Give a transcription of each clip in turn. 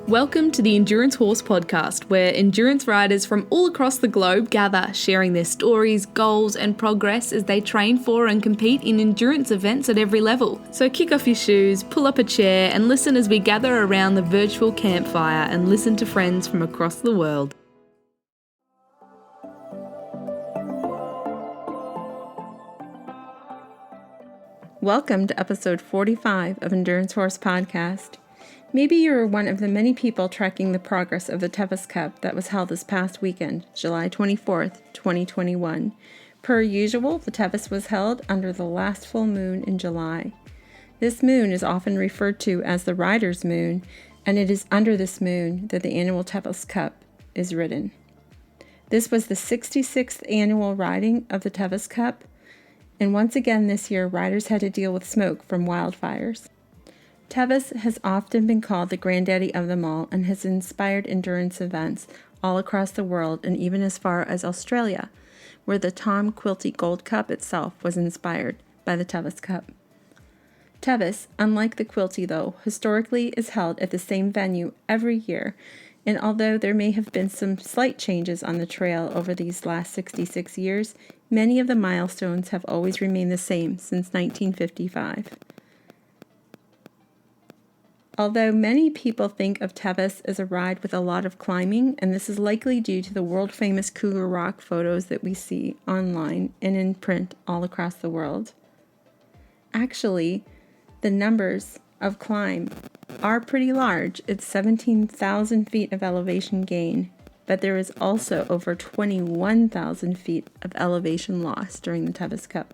Welcome to the Endurance Horse Podcast, where endurance riders from all across the globe gather, sharing their stories, goals, and progress as they train for and compete in endurance events at every level. So kick off your shoes, pull up a chair, and listen as we gather around the virtual campfire and listen to friends from across the world. Welcome to episode 45 of Endurance Horse Podcast. Maybe you're one of the many people tracking the progress of the Tevis Cup that was held this past weekend, July 24th, 2021. Per usual, the Tevis was held under the last full moon in July. This moon is often referred to as the rider's moon, and it is under this moon that the annual Tevis Cup is ridden. This was the 66th annual riding of the Tevis Cup, and once again this year, riders had to deal with smoke from wildfires. Tevis has often been called the granddaddy of them all and has inspired endurance events all across the world and even as far as Australia, where the Tom Quilty Gold Cup itself was inspired by the Tevis Cup. Tevis, unlike the Quilty though, historically is held at the same venue every year, and although there may have been some slight changes on the trail over these last 66 years, many of the milestones have always remained the same since 1955. Although many people think of Tevis as a ride with a lot of climbing, and this is likely due to the world-famous Cougar Rock photos that we see online and in print all across the world. Actually, the numbers of climb are pretty large. It's 17,000 feet of elevation gain, but there is also over 21,000 feet of elevation loss during the Tevis Cup.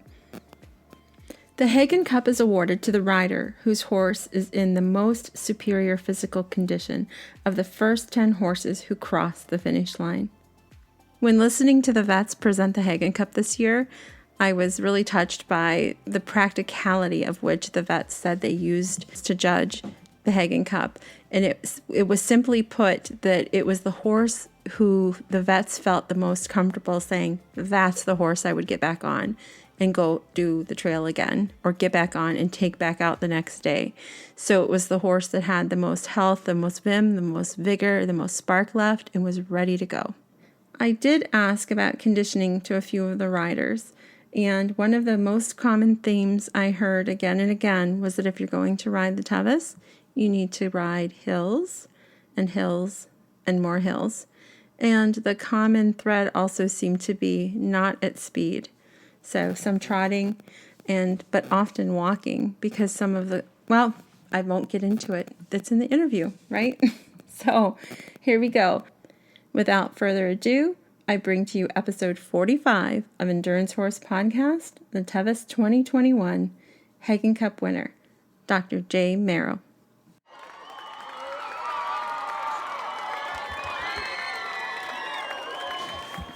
The Haggin Cup is awarded to the rider whose horse is in the most superior physical condition of the first 10 horses who cross the finish line. When listening to the vets present the Haggin Cup this year, I was really touched by the practicality of which the vets said they used to judge the Haggin Cup. And it was simply put that it was the horse who the vets felt the most comfortable saying, that's the horse I would get back on and go do the trail again, or get back on and take back out the next day. So it was the horse that had the most health, the most vim, the most vigor, the most spark left, and was ready to go. I did ask about conditioning to a few of the riders, and one of the most common themes I heard again and again was that if you're going to ride the Tevis, you need to ride hills and more hills. And the common thread also seemed to be not at speed. So some trotting, but often walking, because some of I won't get into it. That's in the interview, right? So here we go. Without further ado, I bring to you episode 45 of Endurance Horse Podcast, the Tevis 2021 Haggin Cup winner, Dr. J. Mero.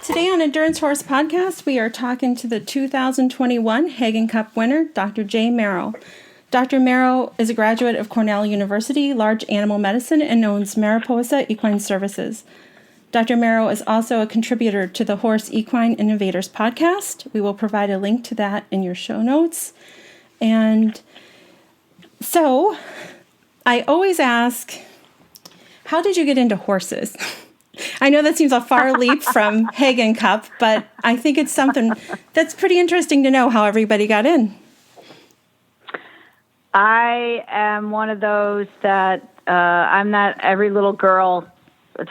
Today on Endurance Horse Podcast, we are talking to the 2021 Haggin Cup winner, Dr. J. Mero. Dr. Mero is a graduate of Cornell University, Large Animal Medicine, and owns Mariposa Equine Services. Dr. Mero is also a contributor to the Horse Equine Innovators podcast. We will provide a link to that in your show notes. And so, I always ask, how did you get into horses? I know that seems a far leap from Haggin Cup, but I think it's something that's pretty interesting to know how everybody got in. I am one of those that I'm that every little girl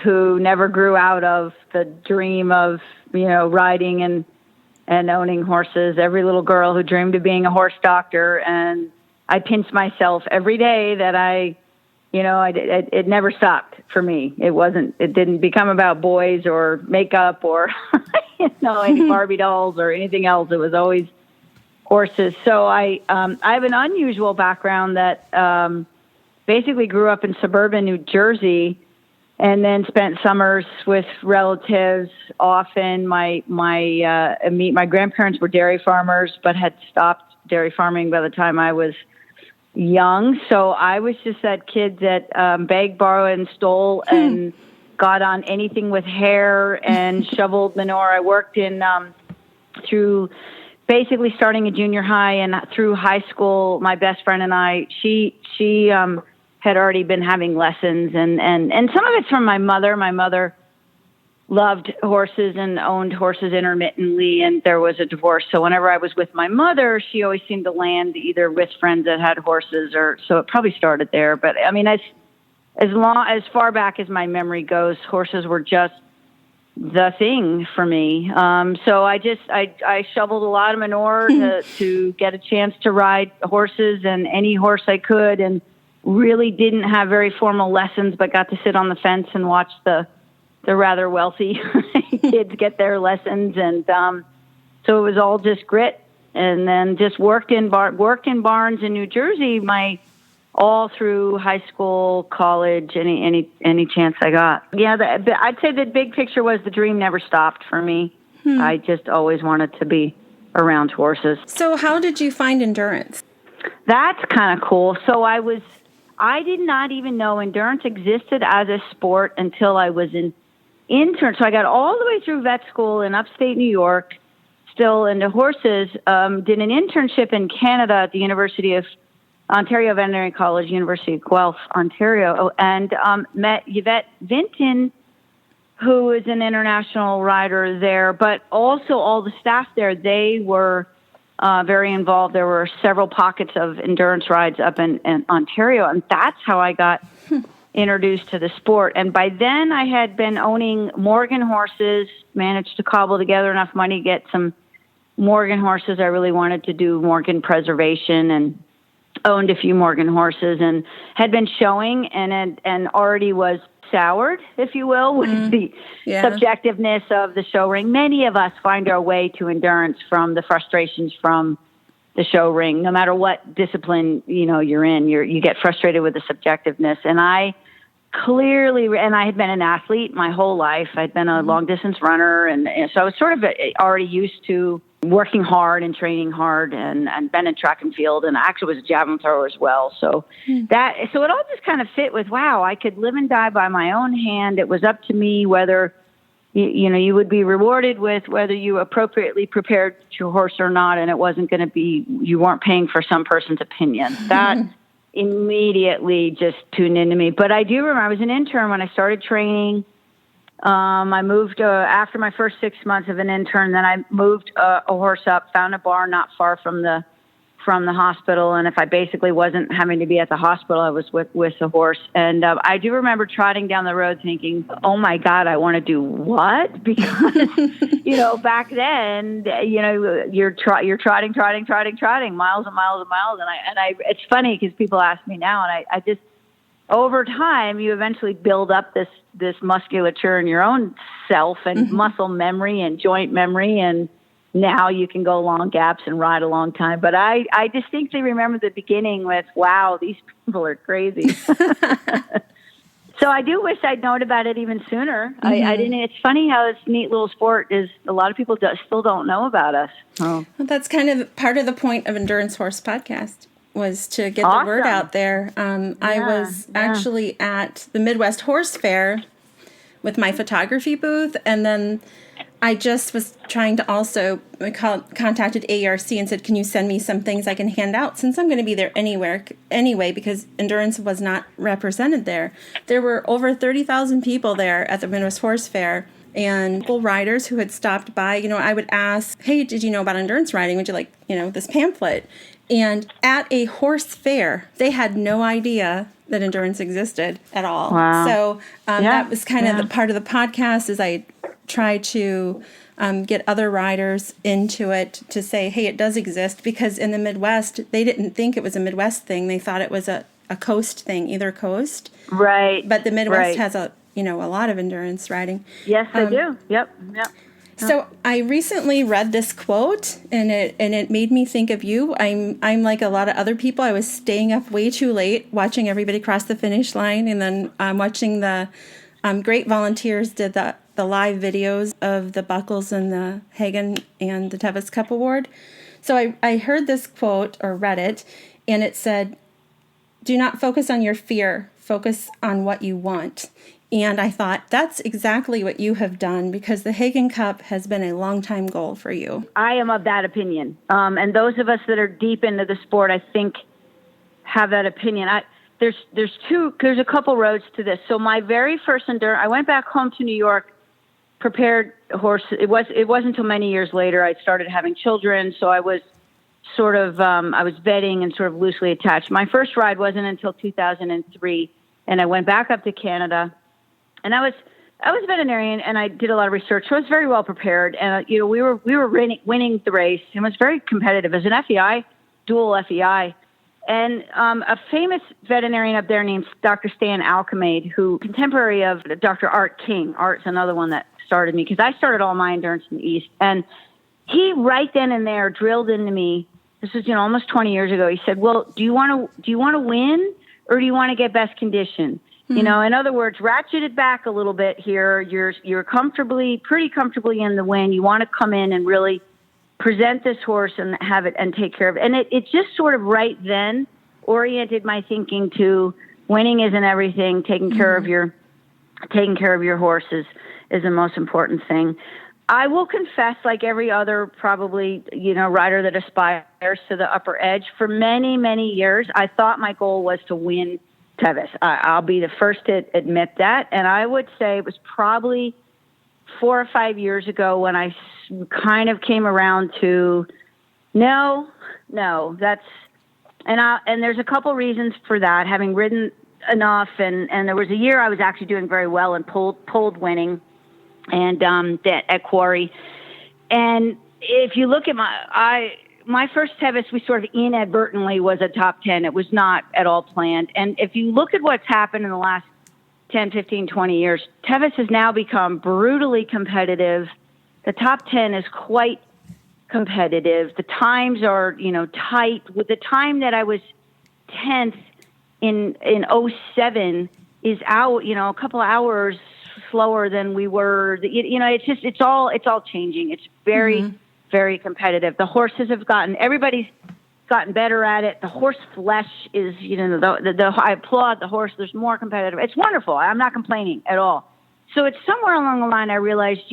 who never grew out of the dream of, riding and owning horses. Every little girl who dreamed of being a horse doctor. And I pinch myself every day that it never stopped for me. It didn't become about boys or makeup or, any Barbie dolls or anything else. It was always horses. So I have an unusual background that basically grew up in suburban New Jersey and then spent summers with relatives. Often my grandparents were dairy farmers, but had stopped dairy farming by the time I was young. So I was just that kid that begged, borrowed, and stole and got on anything with hair and shoveled manure. I worked in through basically starting a junior high and through high school. My best friend and I, she had already been having lessons, and some of it's from my mother. My mother loved horses and owned horses intermittently, and there was a divorce. So whenever I was with my mother, she always seemed to land either with friends that had horses, or so it probably started there. But I mean, as far back as my memory goes, horses were just the thing for me. So I shoveled a lot of manure to get a chance to ride horses, and any horse I could, and really didn't have very formal lessons, but got to sit on the fence and watch the rather wealthy kids get their lessons. And so it was all just grit, and then just worked in barns in New Jersey all through high school, college, any chance I got. Yeah, I'd say the big picture was the dream never stopped for me. I just always wanted to be around horses. So how did you find endurance? That's kind of cool. So I did not even know endurance existed as a sport until I was an intern. So I got all the way through vet school in upstate New York, still into horses, did an internship in Canada at the University of Ontario Veterinary College, University of Guelph, Ontario, and met Yvette Vinton, who is an international rider there, but also all the staff there, they were very involved. There were several pockets of endurance rides up in Ontario, and that's how I got introduced to the sport. And by then I had been owning Morgan horses, managed to cobble together enough money to get some Morgan horses. I really wanted to do Morgan preservation, and owned a few Morgan horses, and had been showing and already was soured, if you will, with the subjectiveness of the show ring. Many of us find our way to endurance from the frustrations from the show ring. No matter what discipline you're in, you get frustrated with the subjectiveness. And I had been an athlete my whole life. I'd been a long distance runner, and so I was sort of already used to working hard and training hard, and been in track and field, and I actually was a javelin thrower as well. So it all just kind of fit with, wow, I could live and die by my own hand. It was up to me whether you would be rewarded with whether you appropriately prepared your horse or not, and it wasn't going to be, you weren't paying for some person's opinion. That immediately just tuned into me. But I do remember I was an intern when I started training. I moved after my first 6 months of an intern. Then I moved a horse up, found a barn not far from the hospital. And if I basically wasn't having to be at the hospital, I was with the horse. And I do remember trotting down the road thinking, "Oh my God, I want to do what?" Because back then, you're trotting miles and miles and miles. And I it's funny because people ask me now, and I just, over time, you eventually build up this musculature in your own self, and muscle memory and joint memory, and now you can go long gaps and ride a long time. But I distinctly remember the beginning with, wow, these people are crazy. So I do wish I'd known about it even sooner. I didn't. It's funny how this neat little sport is, a lot of people still don't know about us. Oh. Well, that's kind of part of the point of Endurance Horse Podcast, was to get the word out there. I was actually at the Midwest Horse Fair with my photography booth, and then I just was trying to also contacted ARC and said, "Can you send me some things I can hand out, since I'm going to be there anyway, because endurance was not represented there." There were over 30,000 people there at the Midwest Horse Fair, and full riders who had stopped by. I would ask, "Hey, did you know about endurance riding? Would you like, this pamphlet?" And at a horse fair, they had no idea that endurance existed at all. Wow. So that was kind of the part of the podcast, is I try to get other riders into it, to say, hey, it does exist, because in the Midwest, they didn't think it was a Midwest thing. They thought it was a coast thing, either coast. Right. But the Midwest has a lot of endurance riding. Yes, they do. Yep. So I recently read this quote, and it made me think of you. I'm like a lot of other people. I was staying up way too late watching everybody cross the finish line, and then watching the great volunteers did the live videos of the buckles and the Haggin and the Tevis Cup Award. So I heard this quote, or read it, and it said, "Do not focus on your fear. Focus on what you want." And I thought, that's exactly what you have done, because the Haggin Cup has been a long-time goal for you. I am of that opinion. And those of us that are deep into the sport, I think, have that opinion. there's a couple roads to this. So my very first endurance, I went back home to New York, prepared a horse. It wasn't until many years later I started having children. So I was sort of, I was vetting and sort of loosely attached. My first ride wasn't until 2003, and I went back up to Canada, and I was a veterinarian, and I did a lot of research. So I was very well prepared, and we were winning the race. It was very competitive as an FEI, dual FEI. And a famous veterinarian up there named Dr. Stan Alchemade, who contemporary of Dr. Art King. Art's another one that started me, because I started all my endurance in the East. And he right then and there drilled into me. This was almost 20 years ago. He said, "Well, do you want to win, or do you want to get best condition?" Mm-hmm. In other words, ratchet it back a little bit here. You're pretty comfortably in the win. You want to come in and really present this horse and have it and take care of it. And it just sort of right then oriented my thinking to winning isn't everything. Taking care of your horse is the most important thing. I will confess, like every other probably, rider that aspires to the upper edge, for many, many years, I thought my goal was to win Tevis. I'll be the first to admit that. And I would say it was probably 4 or 5 years ago when I kind of came around to, no, that's, and there's a couple reasons for that, having ridden enough. And there was a year I was actually doing very well and pulled winning and, at Quarry. And if you look at my first Tevis, we sort of inadvertently was a top 10. It was not at all planned. And if you look at what's happened in the last 10, 15, 20 years, Tevis has now become brutally competitive. The top 10 is quite competitive. The times are, tight. With the time that I was 10th in 07 is out, a couple hours slower than we were. It's all changing. It's very, very competitive. The horses have everybody's gotten better at it. The horse flesh is, I applaud the horse. There's more competitive. It's wonderful. I'm not complaining at all. So it's somewhere along the line I realized,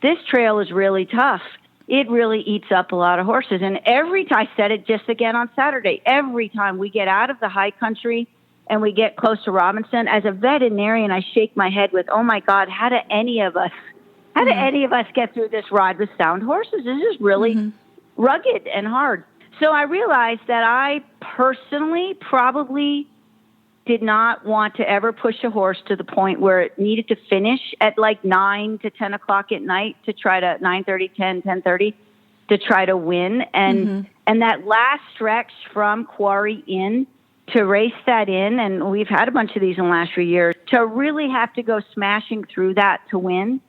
this trail is really tough. It really eats up a lot of horses. And every time, I said it just again on Saturday, every time we get out of the high country and we get close to Robinson, as a veterinarian, I shake my head with, oh my God, how do any of us get through this ride with sound horses? This is really rugged and hard. So I realized that I personally probably did not want to ever push a horse to the point where it needed to finish at like 9 to 10 o'clock at night to try to 9:30, 10:30 to try to win. And that last stretch from Quarry in to race that in, and we've had a bunch of these in the last few years, to really have to go smashing through that to win.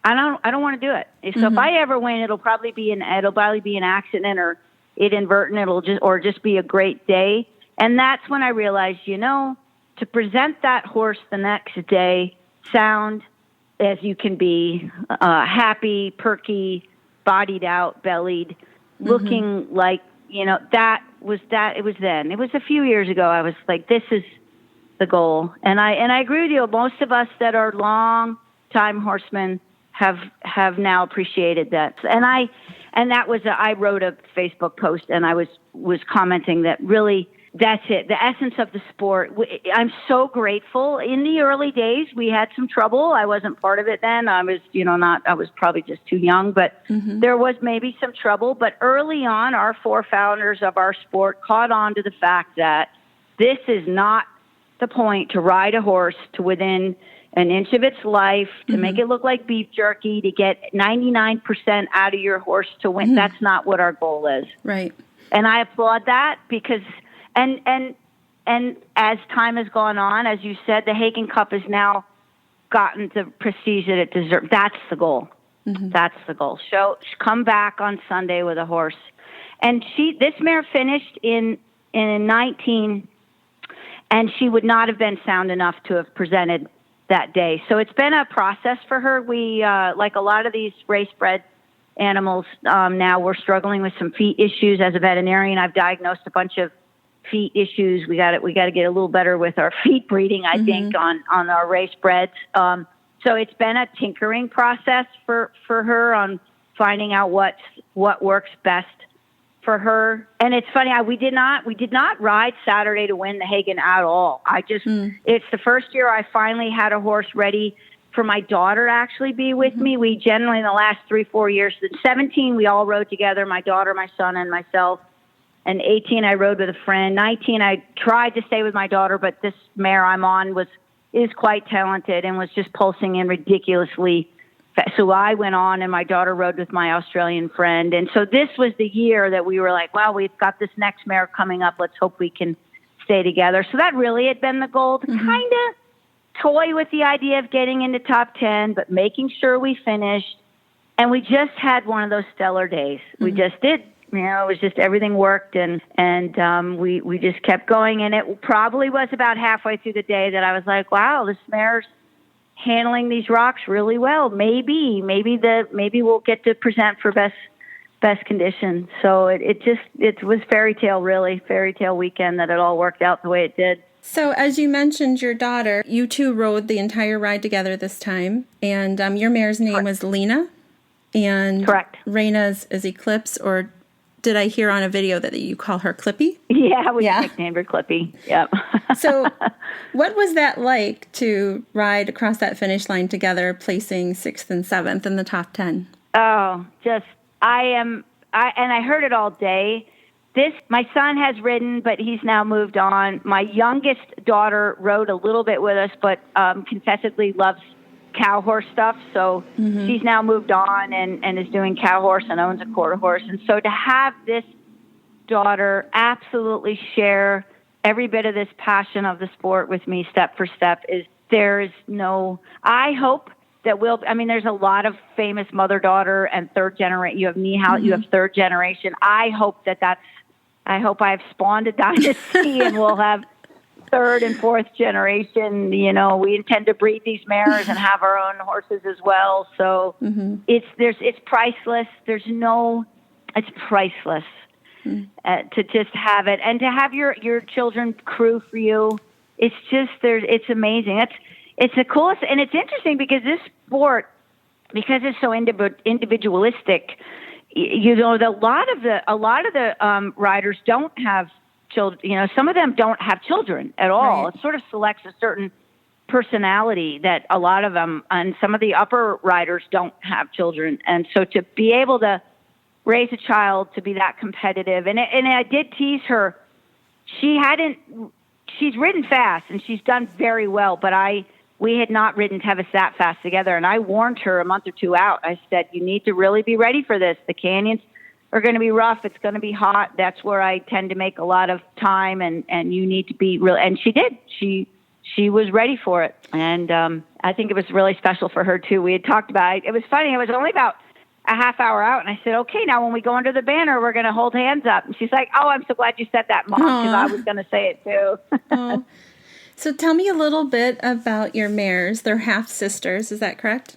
I don't want to do it. So if I ever win, it'll probably be an accident or it inadvertent. It'll just be a great day. And that's when I realized, to present that horse the next day, sound as you can be, happy, perky, bodied out, bellied, looking like, that was that. It was then. It was a few years ago. I was like, this is the goal. And I agree with you. Most of us that are long time horsemen have now appreciated that. And that was I wrote a Facebook post and I was commenting that really that's it. The essence of the sport. I'm so grateful. In the early days, we had some trouble. I wasn't part of it then. I was, I was probably just too young, but there was maybe some trouble. But early on, our 4 founders of our sport caught on to the fact that this is not the point to ride a horse to within an inch of its life, to make it look like beef jerky, to get 99% out of your horse to win. That's not what our goal is. Right. And I applaud that because, and as time has gone on, as you said, the Haggin Cup has now gotten the prestige that it deserves. That's the goal. That's the goal. Come back on Sunday with a horse. And this mare finished in 19, and she would not have been sound enough to have presented that day. So it's been a process for her. We, like a lot of these race-bred animals, now we're struggling with some feet issues. As a veterinarian, I've diagnosed a bunch of feet issues. We got to get a little better with our feet breeding, I think, on our race-breds. So it's been a tinkering process for her on finding out what works best for her. And it's funny, we did not ride Saturday to win the Haggin at all. It's the first year I finally had a horse ready for my daughter to actually be with me. We generally, in the last 3-4 years, 17, we all rode together, my daughter, my son, and myself. And 18, I rode with a friend. 19, I tried to stay with my daughter, but this mare I'm on is quite talented and was just pulsing in ridiculously. So I went on, and my daughter rode with my Australian friend. And so this was the year that we were like, well, we've got this next mare coming up. Let's hope we can stay together. So that really had been the goal, to kind of toy with the idea of getting into top 10, but making sure we finished. And we just had one of those stellar days. We just did. It was just everything worked, and we just kept going. And it probably was about halfway through the day that I was like, wow, this mare's handling these rocks really well. Maybe we'll get to present for best condition. So it was fairy tale weekend that it all worked out the way it did. So as you mentioned your daughter, you two rode the entire ride together this time, and your mare's name was Lena, and correct. Raina's is Eclipse, or did I hear on a video that you call her Clippy? Yeah, we nicknamed her Clippy. Yep. So what was that like to ride across that finish line together, placing 6th and 7th in the top 10? Oh, and I heard it all day. My son has ridden, but he's now moved on. My youngest daughter rode a little bit with us, but confessedly loves cow horse stuff. So she's now moved on and is doing cow horse and owns a quarter horse. And so to have this daughter absolutely share every bit of this passion of the sport with me step for step I hope that there's a lot of famous mother-daughter and third generation. You have you have third generation. I hope I have spawned a dynasty and we'll have third and fourth generation. We intend to breed these mares and have our own horses as well. So it's priceless. It's priceless to just have it, and to have your children crew for you. It's just it's amazing. It's the coolest, and it's interesting because this sport, because it's so individualistic. A lot of the riders don't have children. Some of them don't have children at all. Right. It sort of selects a certain personality that a lot of them, and some of the upper riders don't have children. And so to be able to raise a child to be that competitive, and I did tease her. She's ridden fast and she's done very well, but we had not ridden Tevis that fast together. And I warned her a month or two out. I said, you need to really be ready for this. The canyons are going to be rough. It's going to be hot. That's where I tend to make a lot of time, and you need to be real. And she did. She was ready for it. And I think it was really special for her too. We had talked about it. It was funny. It was only about a half hour out. And I said, okay, now when we go under the banner, we're going to hold hands up. And she's like, oh, I'm so glad you said that, Mom, because I was going to say it too. So tell me a little bit about your mares. They're half sisters. Is that correct?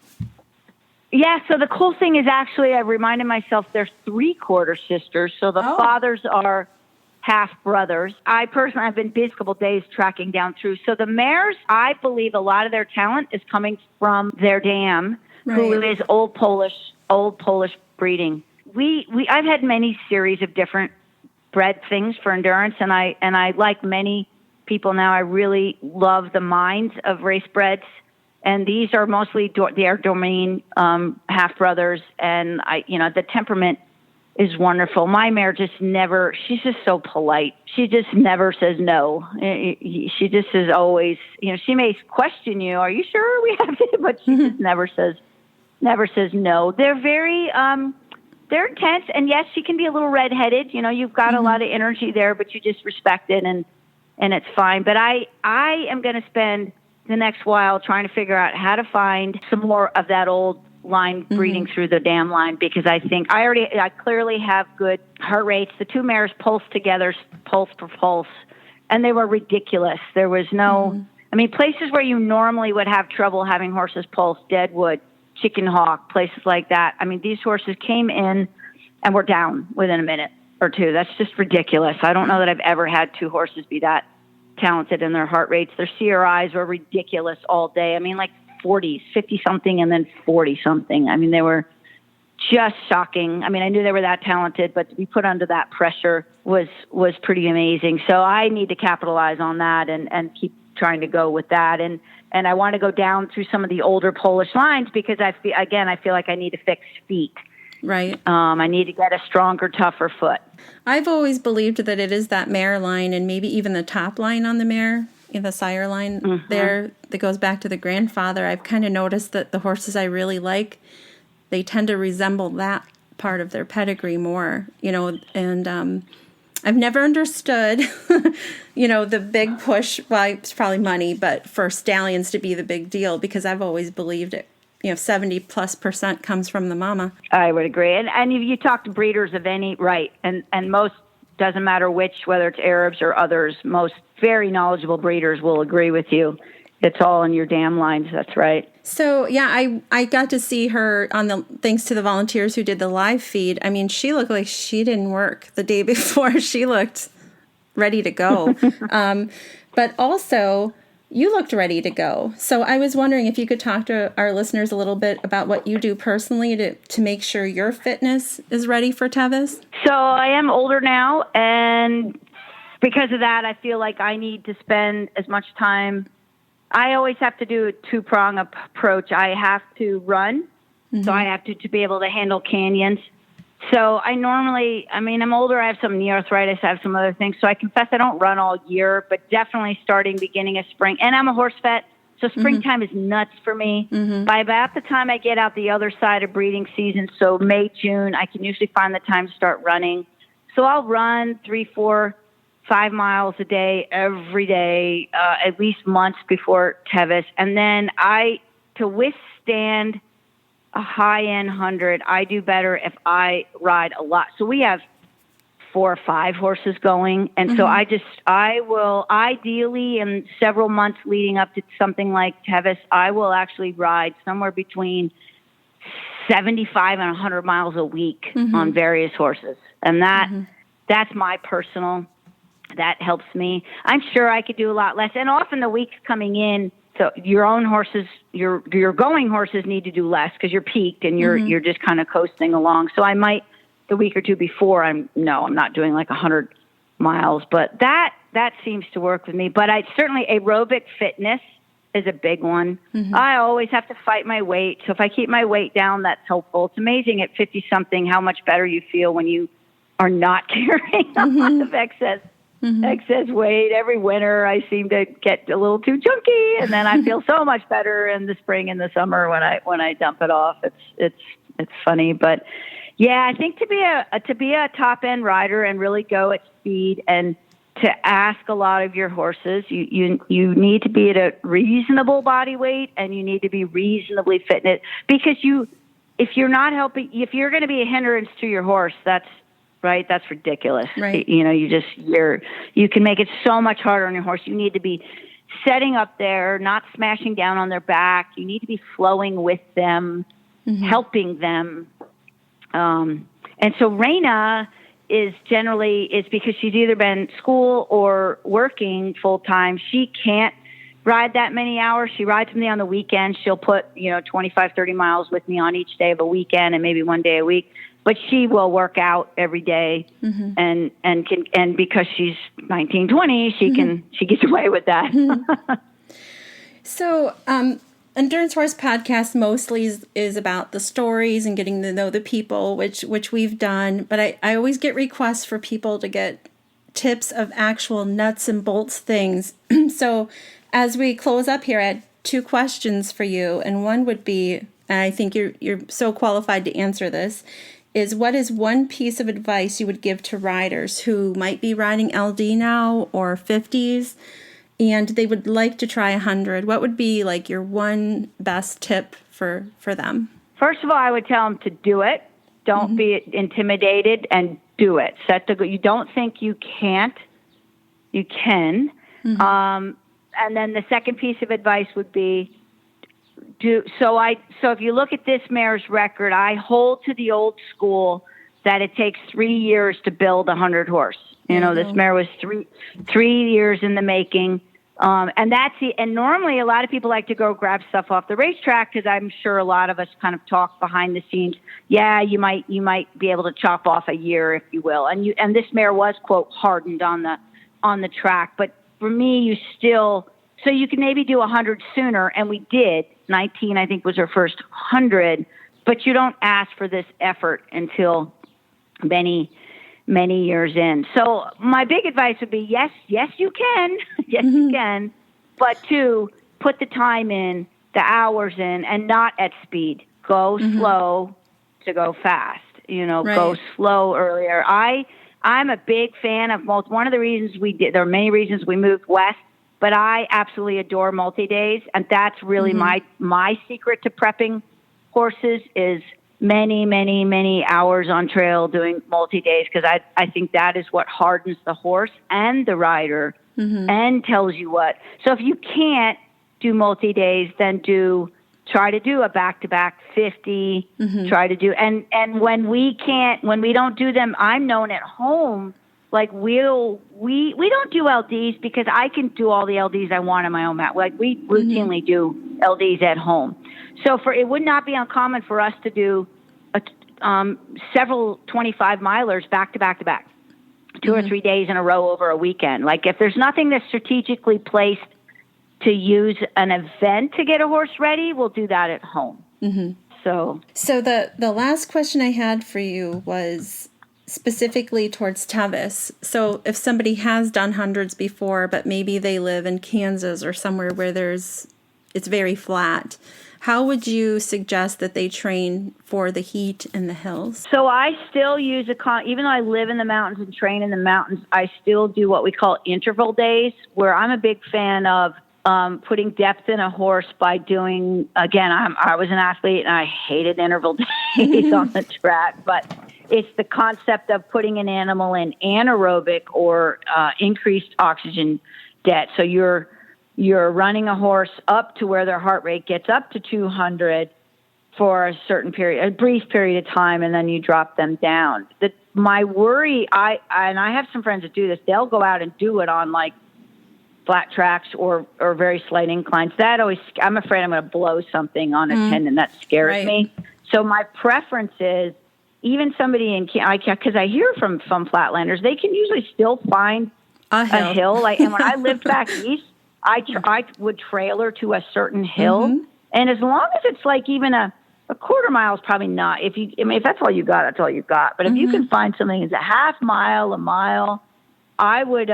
Yeah, so the cool thing is actually I reminded myself they're 3/4 sisters. So the fathers are half brothers. I personally have been busy a couple days tracking down through. So the mares, I believe a lot of their talent is coming from their dam, who is old Polish breeding. I've had many series of different bred things for endurance, and I like many people now. I really love the minds of race breds. And these are mostly their domain half brothers, and the temperament is wonderful. My mare she's just so polite. She just never says no. She just is always, she may question you, are you sure we have to? But she just never says no. They're very, they're intense, and yes, she can be a little redheaded. You've got a lot of energy there, but you just respect it, and it's fine. But I am going to spend the next while trying to figure out how to find some more of that old line breeding through the dam line, because I think I clearly have good heart rates. The two mares pulsed together, pulse per pulse, and they were ridiculous. There was no, places where you normally would have trouble having horses pulse, Deadwood, Chicken Hawk, places like that. These horses came in and were down within a minute or two. That's just ridiculous. I don't know that I've ever had two horses be that talented in their heart rates. Their CRIs were ridiculous all day. Like 40s, 50 something, and then 40 something. They were just shocking. I mean, I knew they were that talented, but to be put under that pressure was pretty amazing. So I need to capitalize on that and keep trying to go with that. And I want to go down through some of the older Polish lines because I feel like I need to fix feet. Right. I need to get a stronger, tougher foot. I've always believed that it is that mare line and maybe even the top line on the mare, the sire line there that goes back to the grandfather. I've kind of noticed that the horses I really like, they tend to resemble that part of their pedigree more, and I've never understood, the big push. Well, it's probably money, but for stallions to be the big deal, because I've always believed it. 70+% comes from the mama. I would agree. And you talk to breeders of any, right, and most, doesn't matter which, whether it's Arabs or others, most very knowledgeable breeders will agree with you. It's all in your damn lines. That's right. So, yeah, I got to see her thanks to the volunteers who did the live feed. I mean, she looked like she didn't work the day before. She looked ready to go. But also, you looked ready to go. So I was wondering if you could talk to our listeners a little bit about what you do personally to make sure your fitness is ready for Tevis. So I am older now, and because of that, I feel like I need to spend as much time. I always have to do a two-prong approach. I have to run, so I have to be able to handle canyons. So I'm older, I have some knee arthritis, I have some other things. So I confess I don't run all year, but definitely starting beginning of spring. And I'm a horse vet, so springtime is nuts for me. By about the time I get out the other side of breeding season, so May, June, I can usually find the time to start running. So I'll run 3, 4, 5 miles a day, every day, at least months before Tevis. And then to withstand a high-end 100, I do better if I ride a lot. So we have 4 or 5 horses going. And so I will ideally in several months leading up to something like Tevis, I will actually ride somewhere between 75 and 100 miles a week on various horses. And that's my personal, that helps me. I'm sure I could do a lot less. And often the weeks coming in, so your own horses, your going horses need to do less because you're peaked and you're just kind of coasting along. So I might the week or two before I'm not doing like 100 miles, but that seems to work with me. But certainly aerobic fitness is a big one. I always have to fight my weight. So if I keep my weight down, that's helpful. It's amazing at 50 something how much better you feel when you are not carrying a lot of excess weight. Every winter I seem to get a little too chunky, and then I feel so much better in the spring and the summer when I dump it off. It's funny, but yeah, I think to be a top end rider and really go at speed and to ask a lot of your horses, you need to be at a reasonable body weight and you need to be reasonably fit, because if you're going to be a hindrance to your horse, that's right. That's ridiculous. Right. You can make it so much harder on your horse. You need to be setting up there, not smashing down on their back. You need to be flowing with them, helping them. And so Raina is because she's either been school or working full time. She can't ride that many hours. She rides with me on the weekend. She'll put, 25, 30 miles with me on each day of a weekend and maybe one day a week. But she will work out every day, and because she's 19, 20, she gets away with that. So, Endurance Horse Podcast mostly is about the stories and getting to know the people, which we've done. But I always get requests for people to get tips of actual nuts and bolts things. So, as we close up here, I had 2 questions for you, and one would be, and I think you're so qualified to answer this, is what is one piece of advice you would give to riders who might be riding LD now or 50s and they would like to try 100? What would be like your one best tip for them? First of all, I would tell them to do it. Don't be intimidated and do it. You don't think you can't, you can. And then the second piece of advice would be, so if you look at this mare's record, I hold to the old school that it takes 3 years to build a 100 horse. This mare was three years in the making. And that's it. And normally a lot of people like to go grab stuff off the racetrack because I'm sure a lot of us kind of talk behind the scenes. Yeah, you might be able to chop off a year, if you will. And this mare was, quote, hardened on the track. But for me, so you can maybe do 100 sooner. And we did. 19, I think, was her first 100. But you don't ask for this effort until many years in. So my big advice would be, yes, you can. Yes, you can. But 2, put the time in, the hours in, and not at speed. Go slow to go fast. Go slow earlier. I'm a big fan of one of the reasons there are many reasons we moved west, but I absolutely adore multi-days. And that's really my secret to prepping horses is many hours on trail doing multi-days, because I think that is what hardens the horse and the rider and tells you what. So if you can't do multi-days, then try to do a back-to-back 50, try to do, and when we don't do them, I'm known at home, like we don't do LDs because I can do all the LDs I want on my own mat. Like we routinely do LDs at home. So it would not be uncommon for us to do several 25 milers back to back to back, 2 or 3 days in a row over a weekend. Like if there's nothing that's strategically placed to use an event to get a horse ready, we'll do that at home. So the last question I had for you was specifically towards Tevis. So if somebody has done hundreds before, but maybe they live in Kansas or somewhere where it's very flat, how would you suggest that they train for the heat and the hills? So I still use even though I live in the mountains and train in the mountains, I still do what we call interval days, where I'm a big fan of putting depth in a horse by doing, again, I was an athlete and I hated interval days on the track, but it's the concept of putting an animal in anaerobic or increased oxygen debt. So you're running a horse up to where their heart rate gets up to 200 for a certain period, a brief period of time, and then you drop them down. My worry, I have some friends that do this. They'll go out and do it on like flat tracks or very slight inclines. I'm afraid I'm going to blow something on a tendon. That scares me. So my preference is even somebody because I hear from flatlanders, they can usually still find a hill. Like, and when I lived back east, I would trailer to a certain hill. And as long as it's like even a quarter mile is probably not, if that's all you got, that's all you got. But if you can find something that's a half mile, a mile, I would,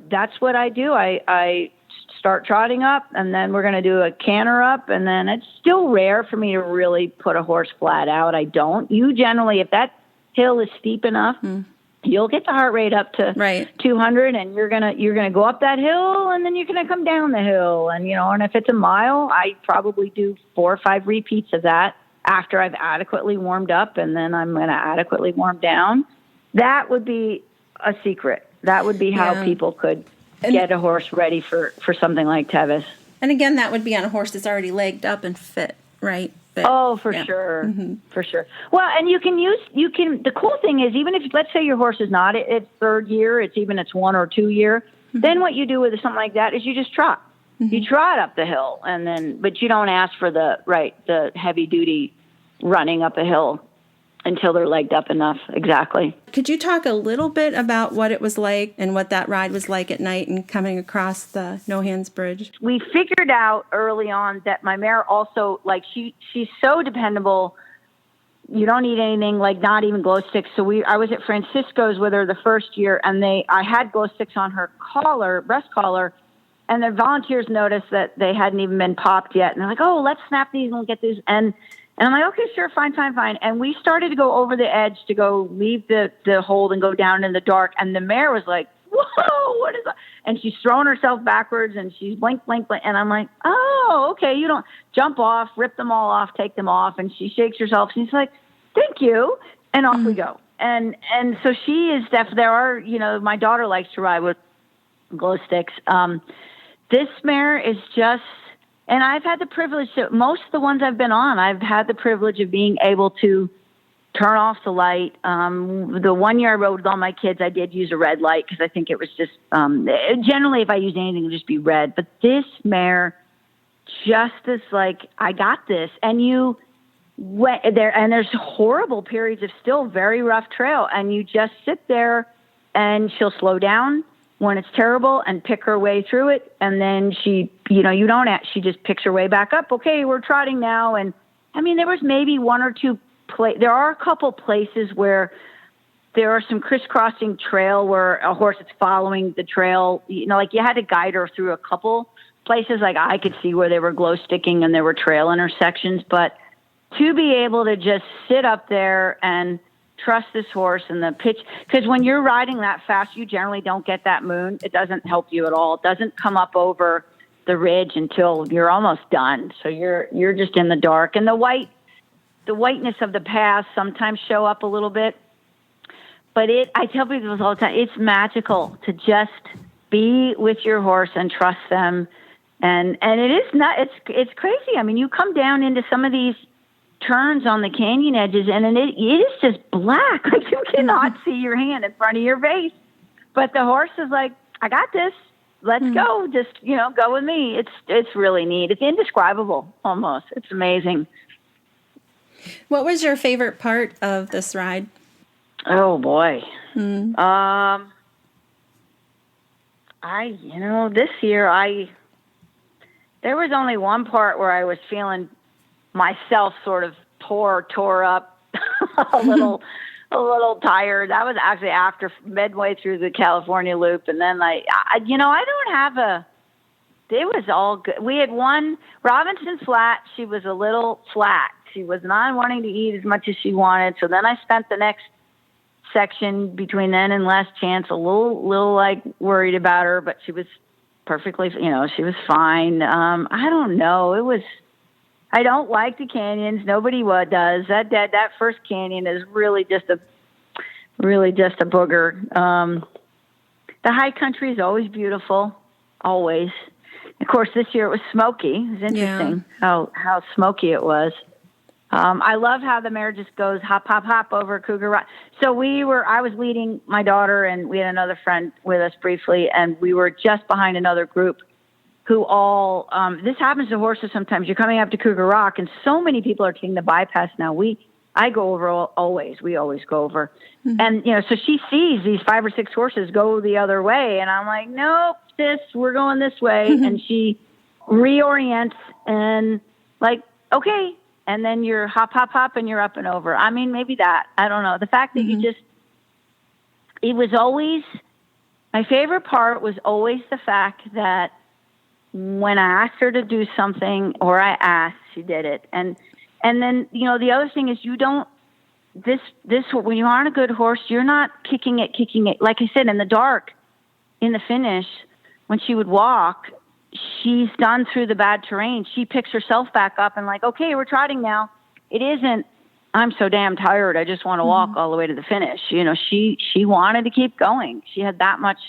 that's what I do. I start trotting up, and then we're going to do a canter up, and then it's still rare for me to really put a horse flat out. I don't. You generally, if that hill is steep enough, you'll get the heart rate up to 200, and you're gonna go up that hill, and then you're gonna come down the hill, and and if it's a mile, I probably do 4 or 5 repeats of that after I've adequately warmed up, and then I'm gonna adequately warm down. That would be a secret. That would be how people could get a horse ready for something like Tevis. And again, that would be on a horse that's already legged up and fit, right? For sure. For sure. Well, and the cool thing is, even if, let's say your horse is not its 3rd year, it's 1 or 2 year, then what you do with something like that is you just trot. You trot up the hill, but you don't ask for the heavy duty running up a hill until they're legged up enough. Exactly. Could you talk a little bit about what it was like and what that ride was like at night and coming across the No Hands Bridge? We figured out early on that my mare also, like, she's so dependable. You don't need anything, like not even glow sticks. So I was at Francisco's with her the first year, and I had glow sticks on her breast collar, and the volunteers noticed that they hadn't even been popped yet. And they're like, "Oh, let's snap these and we'll get these." And I'm like, "Okay, sure, fine. And we started to go over the edge to go leave the hold and go down in the dark. And the mare was like, "Whoa, what is that?" And she's throwing herself backwards, and she's blink. And I'm like, "Oh, okay, you don't jump off, rip them all off, take them off." And she shakes herself. She's like, "Thank you." And off we go. And so she is there are, my daughter likes to ride with glow sticks. This mare is just, and I've had the privilege most of the ones I've been on, I've had the privilege of being able to turn off the light. The one year I rode with all my kids, I did use a red light because I think it was just, generally if I used anything, it would just be red. But this mare, just is like, I got this. And you went there, and there's horrible periods of still very rough trail, and you just sit there, and she'll slow down when it's terrible and pick her way through it. And then she, she just picks her way back up. Okay, we're trotting now. And I mean, there was maybe one or two there are a couple places where there are some crisscrossing trail where a horse is following the trail. Like you had to guide her through a couple places. Like I could see where they were glow sticking and there were trail intersections. But to be able to just sit up there and trust this horse and the pitch, because when you're riding that fast, you generally don't get that moon. It doesn't help you at all. It doesn't come up over the ridge until you're almost done. So you're just in the dark, and the whiteness of the path sometimes show up a little bit, but I tell people this all the time, it's magical to just be with your horse and trust them. And it is not, it's crazy. I mean, you come down into some of these turns on the canyon edges, and it is just black. Like you cannot see your hand in front of your face, but the horse is like, I got this. Let's go. Just, go with me. It's really neat. It's indescribable almost. It's amazing. What was your favorite part of this ride? Oh boy. This year there was only one part where I was feeling myself sort of tore up a little tired. That was actually after midway through the California loop. And then it was all good. We had one Robinson Flat. She was a little flat. She was not wanting to eat as much as she wanted. So then I spent the next section between then and Last Chance a little like worried about her, but she was perfectly, she was fine. I don't know. I don't like the canyons. Nobody does. That first canyon is really just a booger. The high country is always beautiful, always. Of course, this year it was smoky. It was interesting how smoky it was. I love how the mare just goes hop, hop, hop over Cougar Rock. So I was leading my daughter, and we had another friend with us briefly, and we were just behind another group who all, this happens to horses sometimes. You're coming up to Cougar Rock, and so many people are taking the bypass now. I go over always. We always go over. Mm-hmm. And, so she sees these 5 or 6 horses go the other way, and I'm like, nope, sis, we're going this way. Mm-hmm. And she reorients and like, okay. And then you're hop, hop, hop, and you're up and over. I mean, maybe that. I don't know. The fact that it was always, my favorite part was always the fact that when I asked her to do something, or I asked, she did it. And then, the other thing is when you aren't a good horse, you're not kicking it. Like I said, in the dark, in the finish, when she would walk, she's done through the bad terrain. She picks herself back up and like, okay, we're trotting now. It isn't, I'm so damn tired, I just want to walk all the way to the finish. She wanted to keep going. She had that much,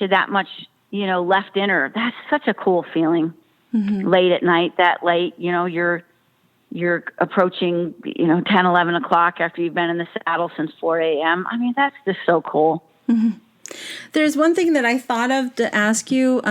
left in her. That's such a cool feeling. Late at night, that late, you're approaching, 10, 11 o'clock after you've been in the saddle since 4 a.m. I mean, that's just so cool. Mm-hmm. There's one thing that I thought of to ask you,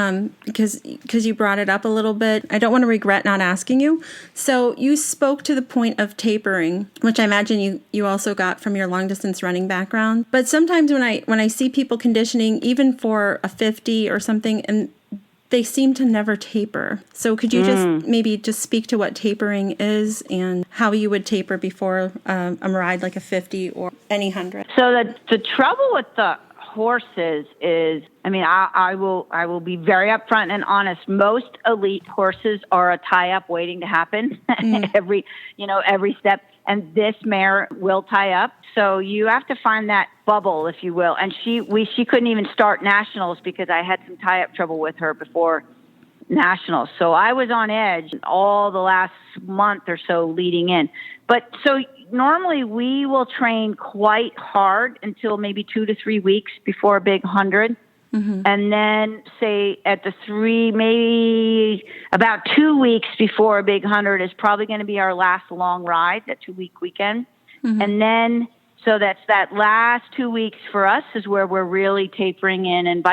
because you brought it up a little bit. I don't want to regret not asking you. So you spoke to the point of tapering, which I imagine you also got from your long distance running background. But sometimes when I see people conditioning, even for a 50 or something, and they seem to never taper. So could you just speak to what tapering is and how you would taper before a ride like a 50 or any 100? So the trouble with the horses is, I will be very upfront and honest. Most elite horses are a tie-up waiting to happen every step, and this mare will tie up. So you have to find that bubble, if you will. And she couldn't even start nationals because I had some tie-up trouble with her before nationals. So I was on edge all the last month or so leading in. But so normally we will train quite hard until maybe 2 to 3 weeks before a big 100. Mm-hmm. And then say at maybe about 2 weeks before a big 100 is probably going to be our last long ride, that 2-week weekend. And then, so that's that last 2 weeks for us is where we're really tapering in. And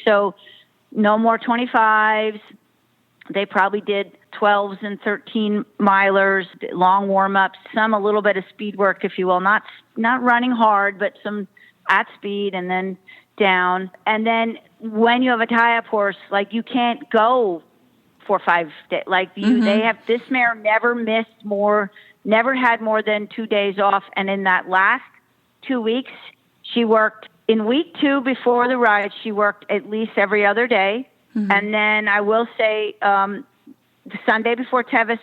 so no more 25s. They probably did 12s and 13 milers, long warm-ups, some a little bit of speed work, if you will, not running hard, but some at speed and then down. And then when you have a tie-up horse, like you can't go for 5 days. Like they have, this mare never had more than 2 days off. And in that last 2 weeks, she worked in week 2 before the ride. She worked at least every other day. And then I will say, the Sunday before Tevis,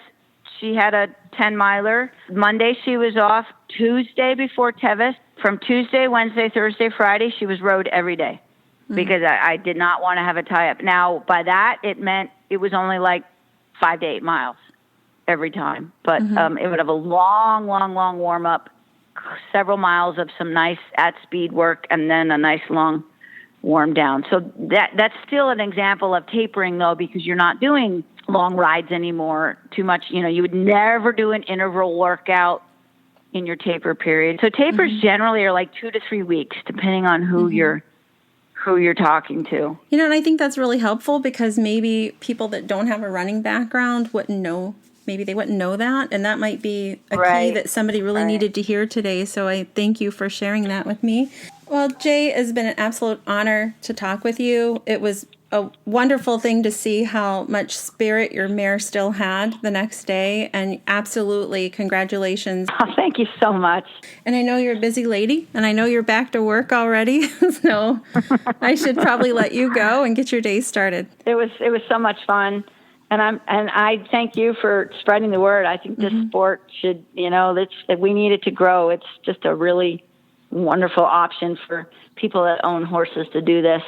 she had a 10 miler. Monday she was off. Tuesday before Tevis, from Tuesday, Wednesday, Thursday, Friday, she was rode every day because I did not want to have a tie-up. Now, by that, it meant it was only like 5 to 8 miles every time. But it would have a long warm-up, several miles of some nice at-speed work, and then a nice long warm down. So that's still an example of tapering, though, because you're not doing long rides anymore too much. You would never do an interval workout in your taper period. So tapers generally are like 2 to 3 weeks, depending on who you're talking to. And I think that's really helpful because maybe people that don't have a running background wouldn't know. Maybe they wouldn't know that, and that might be a key that somebody really needed to hear today. So I thank you for sharing that with me. Well, Jay, it's been an absolute honor to talk with you. It was a wonderful thing to see how much spirit your mare still had the next day, and absolutely congratulations. Oh, thank you so much. And I know you're a busy lady, and I know you're back to work already, so I should probably let you go and get your day started. It was so much fun. And I thank you for spreading the word. I think this sport should, we need it to grow. It's just a really wonderful option for people that own horses to do this.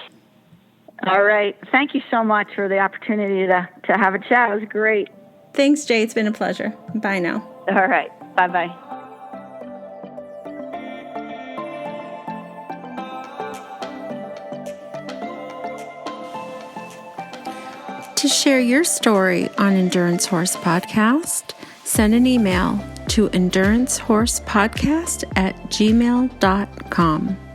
All right. Thank you so much for the opportunity to have a chat. It was great. Thanks, Jay. It's been a pleasure. Bye now. All right. Bye-bye. To share your story on Endurance Horse Podcast, send an email to endurancehorsepodcast@gmail.com.